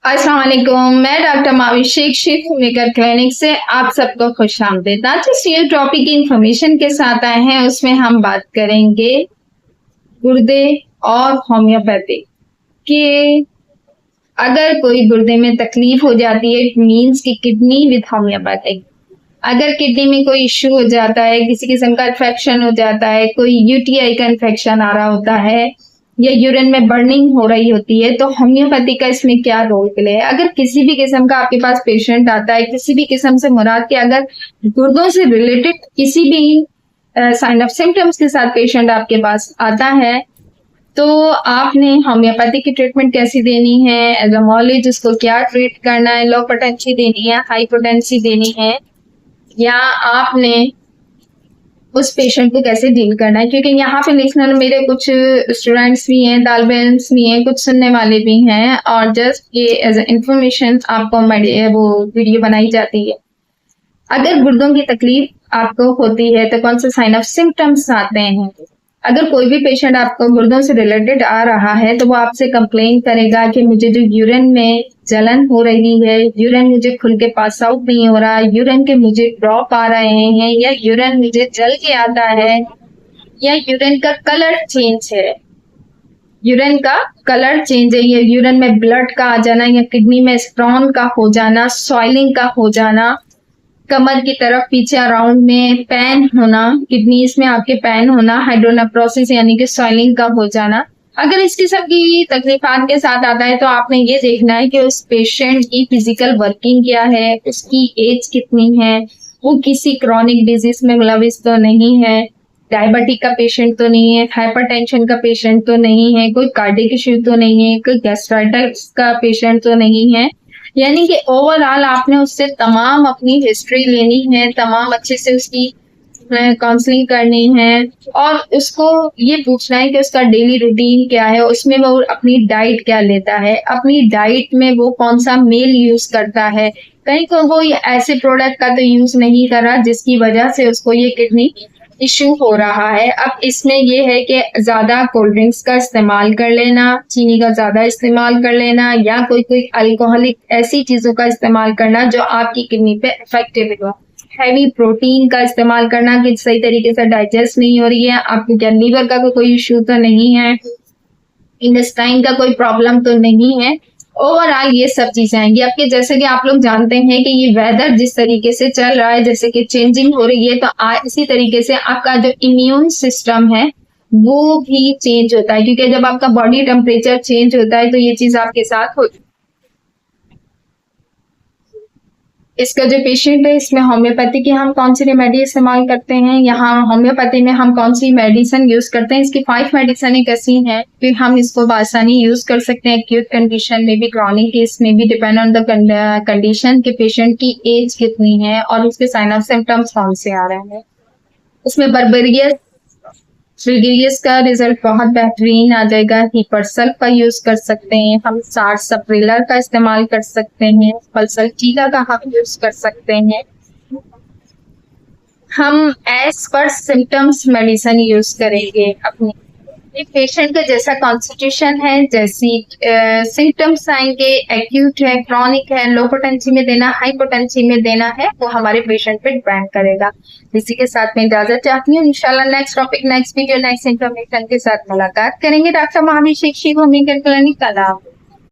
अस्सलाम वालेकुम, मैं डॉक्टर मावी शेख शिफ मेकर क्लिनिक से आप सबको खुश आमदीद। आज जिस ये टॉपिक की इंफॉर्मेशन के साथ आए हैं उसमें हम बात करेंगे गुर्दे और होम्योपैथी कि अगर कोई गुर्दे में तकलीफ हो जाती है इट मीन्स कि किडनी विद होम्योपैथिक। अगर किडनी में कोई इश्यू हो जाता है, किसी किस्म का इन्फेक्शन हो जाता है, कोई यूटीआई का इन्फेक्शन आ रहा होता है या यूरिन में बर्निंग हो रही होती है, तो होम्योपैथी का इसमें क्या रोल प्ले है। अगर किसी भी किस्म का आपके पास पेशेंट आता है, किसी भी किस्म से मुराद के अगर गुर्दों से रिलेटेड किसी भी साइन ऑफ सिम्टम्स के साथ पेशेंट आपके पास आता है, तो आपने होम्योपैथी की ट्रीटमेंट कैसी देनी है, एजोमोलॉजी उसको क्या ट्रीट करना है, लो पोटेंसी देनी है, हाई पोटेंसी देनी है, या आपने उस पेशेंट को कैसे डील करना है। क्योंकि यहाँ पे लिखने मेरे कुछ स्टूडेंट्स भी हैं, तालिब इल्म्स भी हैं, कुछ सुनने वाले भी हैं, और जस्ट ये एज इंफॉर्मेशन आपको वो वीडियो बनाई जाती है। अगर गुर्दों की तकलीफ आपको होती है तो कौन से साइन ऑफ सिम्टम्स आते हैं। अगर कोई भी पेशेंट आपको गुर्दों से रिलेटेड आ रहा है तो वो आपसे कंप्लेन करेगा कि मुझे जो यूरिन में जलन हो रही है, यूरिन मुझे खुल के पास आउट नहीं हो रहा, यूरिन के मुझे ड्रॉप आ रहे हैं, या यूरिन मुझे जल के आता है, या यूरिन का कलर चेंज है, यूरिन का कलर चेंज है, या यूरिन में ब्लड का आ जाना, या किडनी में स्टोन का हो जाना, सॉइलिंग का हो जाना, कमर की तरफ पीछे अराउंड में पैन होना, किडनीज में आपके पैन होना, हाइड्रोनेफ्रोसिस यानी कि सॉइलिंग का हो जाना। अगर इस किस्म की तकलीफात के साथ आता है तो आपने ये देखना है कि उस पेशेंट की फिजिकल वर्किंग क्या है, उसकी एज कितनी है, वो किसी क्रॉनिक डिजीज में मुलविस तो नहीं है, डायबिटिक का पेशेंट तो नहीं है, हाइपरटेंशन का पेशेंट तो नहीं है, कोई कार्डियक इश्यू तो नहीं है, कोई गैस्ट्राइटिस का पेशेंट तो नहीं है। यानी कि ओवरऑल आपने उससे तमाम अपनी हिस्ट्री लेनी है, तमाम अच्छे से उसकी काउंसलिंग करनी है, और उसको ये पूछना है कि उसका डेली रूटीन क्या है, उसमें वो अपनी डाइट क्या लेता है, अपनी डाइट में वो कौन सा मेल यूज करता है, कहीं को वो ऐसे प्रोडक्ट का तो यूज नहीं कर रहा जिसकी वजह से उसको ये किडनी इश्यू हो रहा है। अब इसमें ये है कि ज्यादा कोल्ड ड्रिंक्स का इस्तेमाल कर लेना, चीनी का ज्यादा इस्तेमाल कर लेना, या कोई अल्कोहलिक ऐसी चीजों का इस्तेमाल करना जो आपकी किडनी पे इफेक्टिव हो। हैवी प्रोटीन का इस्तेमाल करना कि सही तरीके से डाइजेस्ट नहीं हो रही है, आपको क्या लीवर का कोई इश्यू तो नहीं है, इंटेस्टाइन का कोई प्रॉब्लम तो नहीं है। ओवरऑल ये सब चीजें आएंगी आपके। जैसे कि आप लोग जानते हैं कि ये वेदर जिस तरीके से चल रहा है, जैसे कि चेंजिंग हो रही है, तो इसी तरीके से आपका जो इम्यून सिस्टम है वो भी चेंज होता है, क्योंकि जब आपका बॉडी टेम्परेचर चेंज होता है तो ये चीज आपके साथ होती है। इसका जो पेशेंट है इसमें होम्योपैथी की हम कौन सी रेमेडी इस्तेमाल करते हैं, यहाँ होम्योपैथी में हम कौन सी मेडिसिन यूज करते हैं, इसकी 5 मेडिसिन कैसी हैं कि हम इसको आसानी यूज कर सकते हैं एक्यूट कंडीशन में भी, क्रॉनिक केस में भी, डिपेंड ऑन द कंडीशन के पेशेंट की एज कितनी है और उसके साइन ऑफ सिम्टम्स कौन से आ रहे हैं। उसमें बर्बेरियस का रिजल्ट बहुत बेहतरीन आ जाएगा। हिपरसल का यूज कर सकते हैं हम, सार्सपिलर का इस्तेमाल कर सकते हैं, पल्सटीला का हम यूज कर सकते हैं। हम as per symptoms medicine use करेंगे अपने पेशेंट का जैसा कॉन्स्टिट्यूशन है, जैसी सिम्टम्स आएंगे, एक्यूट है, क्रॉनिक है, लो पोटेंसी में देना, हाई पोटेंसी में देना है, वो हमारे पेशेंट पे डिपेंड करेगा। इसी के साथ में इजाजत चाहती हूँ। इंशाल्लाह next topic, next video, next information के साथ मुलाकात करेंगे। Doctor Mavi Sheikh Shif homeopathic clinic.